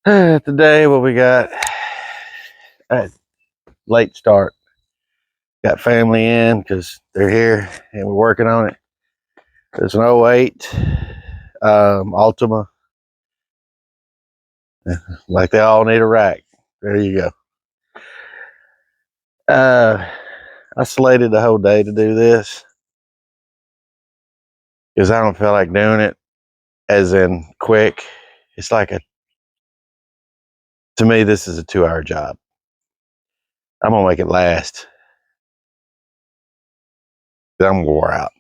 Today, what we got? Late start. Got family in because they're here and we're working on it. It's an '08 Altima. Like they all need a rack. There you go. I slated the whole day to do this because I don't feel like doing it as in quick. It's like to me, this is a 2-hour job. I'm gonna make it last. I'm wore out.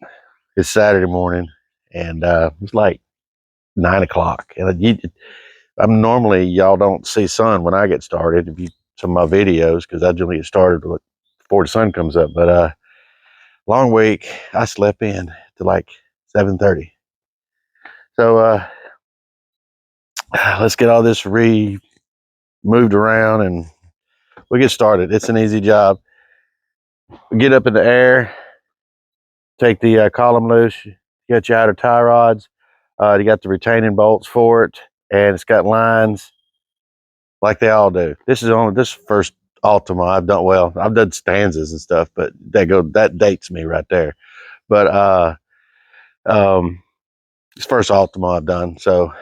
It's Saturday morning and it's like 9 o'clock. And I'm normally, y'all don't see sun when I get started. If you some of my videos, because I generally get started before the sun comes up. But long week, I slept in to like 7:30. So let's get all this moved around and we'll get started. It's an easy job. We get up in the air, take the column loose, you got your outer tie rods, you got the retaining bolts for it, and it's got lines like they all do. This is only this first Altima I've done. Well, I've done stanzas and stuff, but that dates me right there. But it's first Altima I've done. So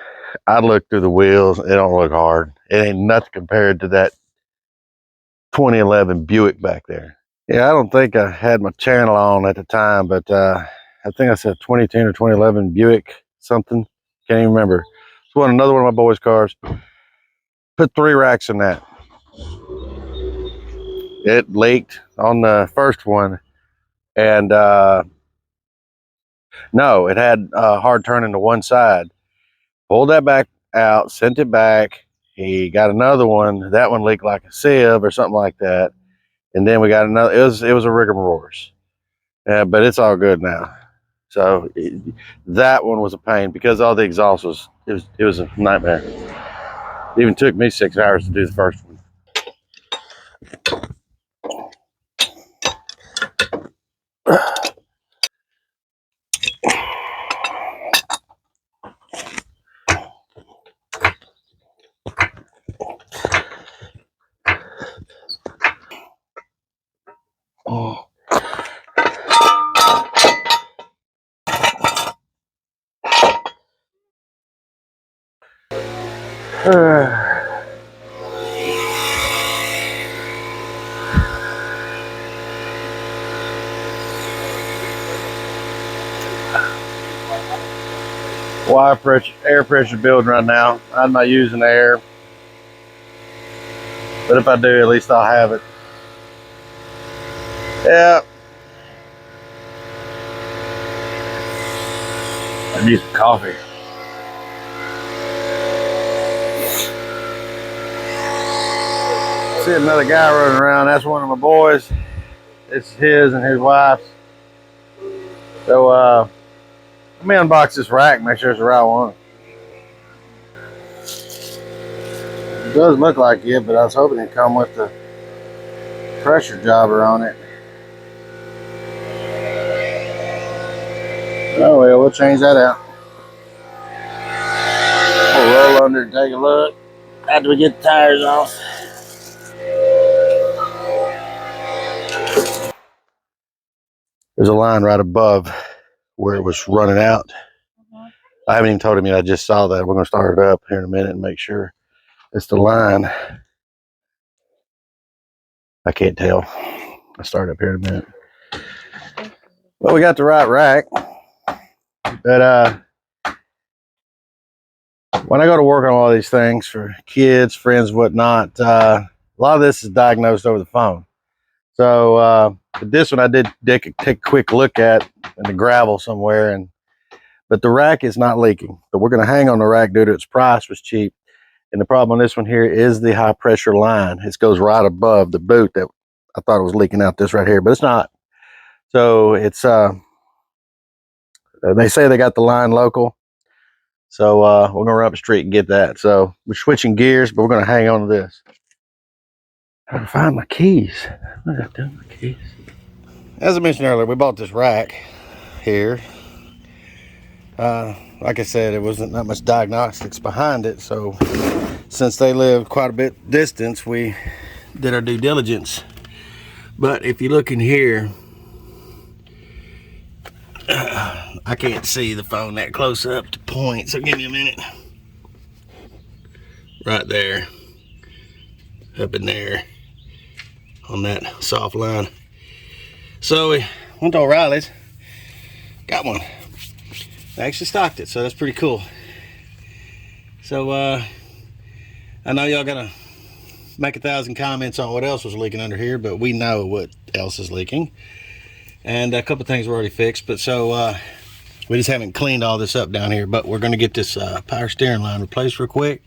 I look through the wheels, it don't look hard. It ain't nothing compared to that 2011 Buick back there. Yeah, I don't think I had my channel on at the time, but I think I said 2010 or 2011 Buick something. Can't even remember. It's another one of my boys' cars. Put 3 racks in that. It leaked on the first one, and no, it had hard turning to one side. Pulled that back out, sent it back. He got another one. That one leaked like a sieve or something like that. And then we got another. It was a rigmarole. But it's all good now. So that one was a pain because all the exhaust was it was a nightmare. It even took me 6 hours to do the first one. Oh. Air pressure building right now. I'm not using air, but if I do, at least I'll have it. Yeah. I need some coffee. See another guy running around. That's one of my boys. It's his and his wife's. So let me unbox this rack, make sure it's the right one. It does look like it, but I was hoping it'd come with the pressure jobber on it. Oh well, we'll change that out. We'll roll under and take a look after we get the tires off. There's a line right above where it was running out. I haven't even told him yet. I just saw that. We're going to start it up here in a minute and make sure it's the line. I can't tell. I'll start up here in a minute. Well, we got the right rack. But when I go to work on all these things for kids, friends, whatnot, a lot of this is diagnosed over the phone. So this one I did take a quick look at in the gravel somewhere, but the rack is not leaking. So we're going to hang on the rack due to its price was cheap. And the problem on this one here is the high pressure line. It goes right above the boot that I thought it was leaking out this right here, but it's not. So it's they say they got the line local. So we're gonna run up the street and get that. So we're switching gears, but we're gonna hang on to this. How to find my keys? What did I do with my keys? As I mentioned earlier, we bought this rack here. Like I said, it wasn't that much diagnostics behind it, so since they live quite a bit distance, we did our due diligence. But if you look in here, I can't see the phone that close up to point, so give me a minute. Right there, up in there on that soft line. So we went to O'Reilly's, got one. They actually stocked it, so that's pretty cool. So I know y'all gotta make 1,000 comments on what else was leaking under here, but we know what else is leaking. And a couple things were already fixed, but so we just haven't cleaned all this up down here. But we're gonna get this power steering line replaced real quick.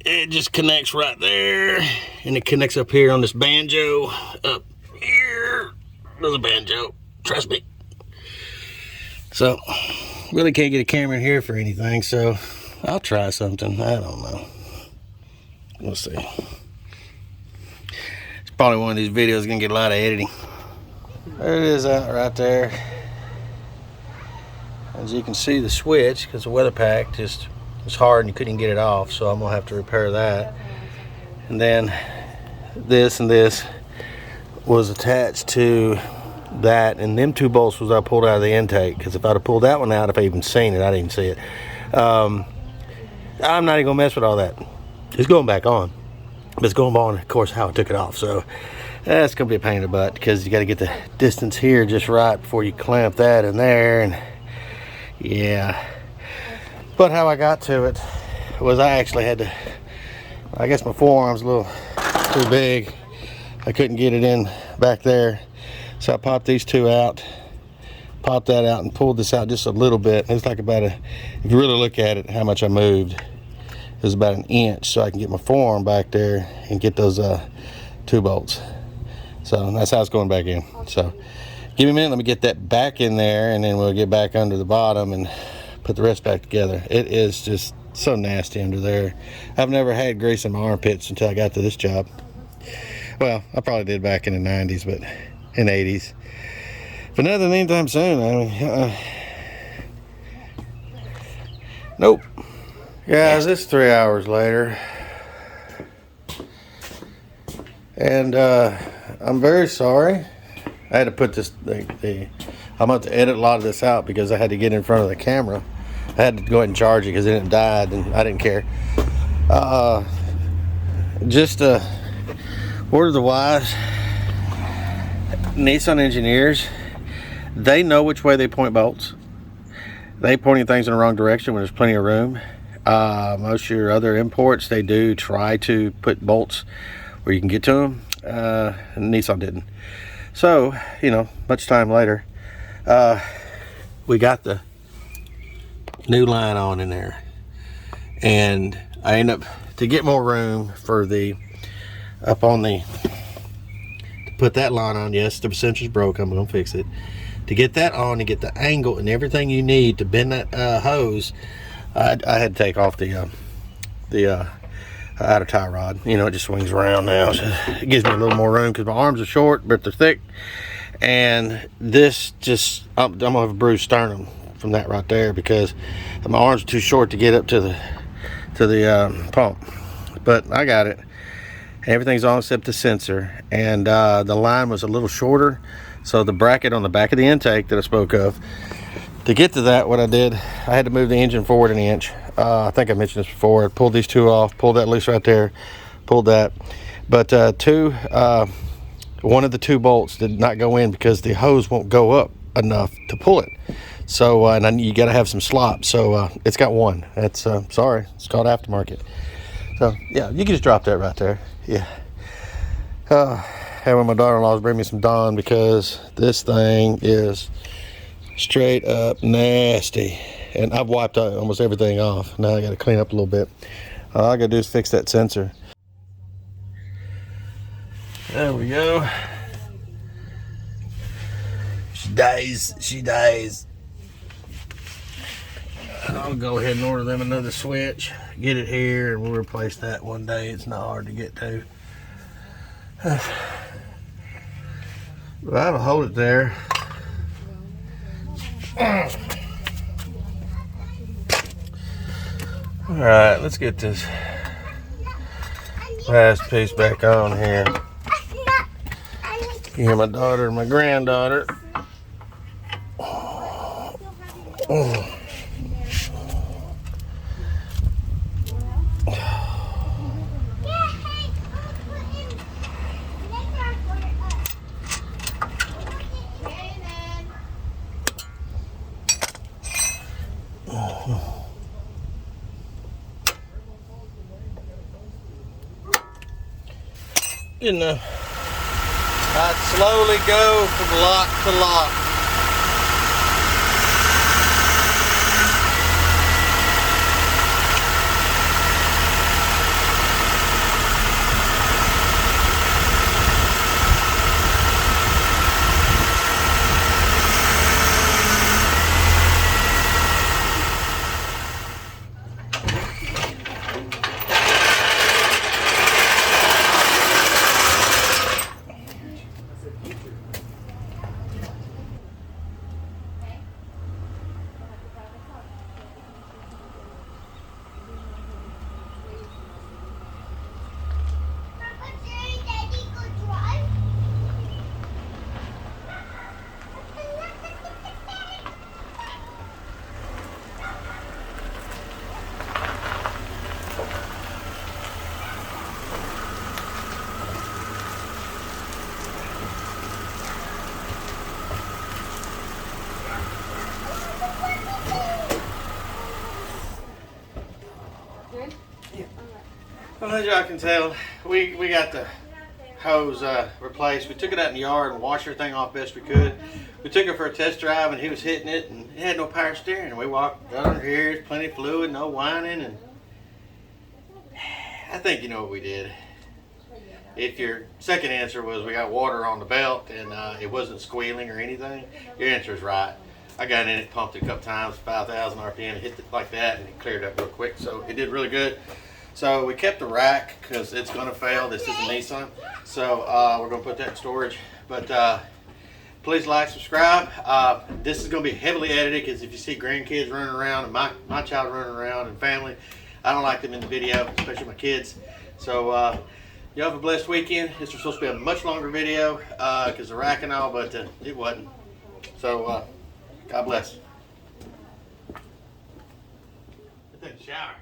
It just connects right there, and it connects up here on this banjo up here. There's a banjo, trust me. So really can't get a camera in here for anything, so I'll try something. I don't know, we'll see. It's probably one of these videos gonna get a lot of editing. There it is out right there. As you can see, the switch, because the weather pack just was hard and you couldn't get it off, so I'm gonna have to repair that. And then this and this was attached to that, and them 2 bolts was I pulled out of the intake, because if I'd have pulled that one out, if I even seen it, I didn't see it. I'm not even gonna mess with all that. It's going back on, but it's going on, of course, how I took it off. So that's gonna be a pain in the butt, because you got to get the distance here just right before you clamp that in there, and yeah. But how I got to it was I actually had to, I guess my forearm's a little too big. I couldn't get it in back there. So I popped these 2 out, popped that out, and pulled this out just a little bit. It's like about if you really look at it, how much I moved, it was about 1 inch, so I can get my forearm back there and get those 2 bolts. So that's how it's going back in. So give me a minute, let me get that back in there, and then we'll get back under the bottom and put the rest back together. It is just so nasty under there. I've never had grease in my armpits until I got to this job. Well, I probably did back in the 90s, but in the 80s. But nothing anytime soon. I mean, nope. Guys, it's 3 hours later. And I'm very sorry. I had to put this, I'm about to edit a lot of this out because I had to get in front of the camera. I had to go ahead and charge it because it didn't die, and I didn't care. Just word of the wise, Nissan engineers, they know which way they point bolts. They pointing things in the wrong direction when there's plenty of room. Most of your other imports, they do try to put bolts where you can get to them. Nissan didn't. So, you know, much time later, we got the new line on in there, and I end up, to get more room for the up on the, to put that line on, yes, the sensor's broke, I'm gonna fix it. To get that on and get the angle and everything you need to bend that hose, I had to take off the outer tie rod. You know, it just swings around now, so it gives me a little more room because my arms are short but they're thick. And this just, I'm gonna have a bruised sternum from that right there because my arms are too short to get up to the pump. But I got it. Everything's on except the sensor, and the line was a little shorter, so the bracket on the back of the intake that I spoke of, to get to that, what I did, I had to move the engine forward 1 inch. I think I mentioned this before. I pulled these 2 off, pulled that loose right there, pulled that. But one of the 2 bolts did not go in because the hose won't go up enough to pull it. So and then you got to have some slop. So it's got 1. That's sorry, it's called aftermarket. So yeah, you can just drop that right there. Yeah. Having my daughter-in-law's bring me some Dawn because this thing is straight up nasty, and I've wiped almost everything off. Now I got to clean up a little bit. All I got to do is fix that sensor. There we go. She dies. I'll go ahead and order them another switch, get it here, and we'll replace that one day. It's not hard to get to. But I'll hold it there. All right, let's get this last piece back on here. You hear my daughter and my granddaughter. You know, I'd slowly go from lock to lock. Well, as y'all can tell, we got the hose replaced. We took it out in the yard and washed everything off best we could. We took it for a test drive and he was hitting it and it had no power steering. We walked under here, there's plenty of fluid, no whining, and I think you know what we did. If your second answer was we got water on the belt and it wasn't squealing or anything, your answer is right. I got in it, pumped it a couple times, 5,000 RPM, hit it like that, and it cleared up real quick. So it did really good. So we kept the rack because it's going to fail. This is a Nissan. So we're going to put that in storage. But please like, subscribe. This is going to be heavily edited because if you see grandkids running around and my child running around and family, I don't like them in the video, especially my kids. So y'all have a blessed weekend. This was supposed to be a much longer video because the rack and all, but it wasn't. So God bless. Get that shower.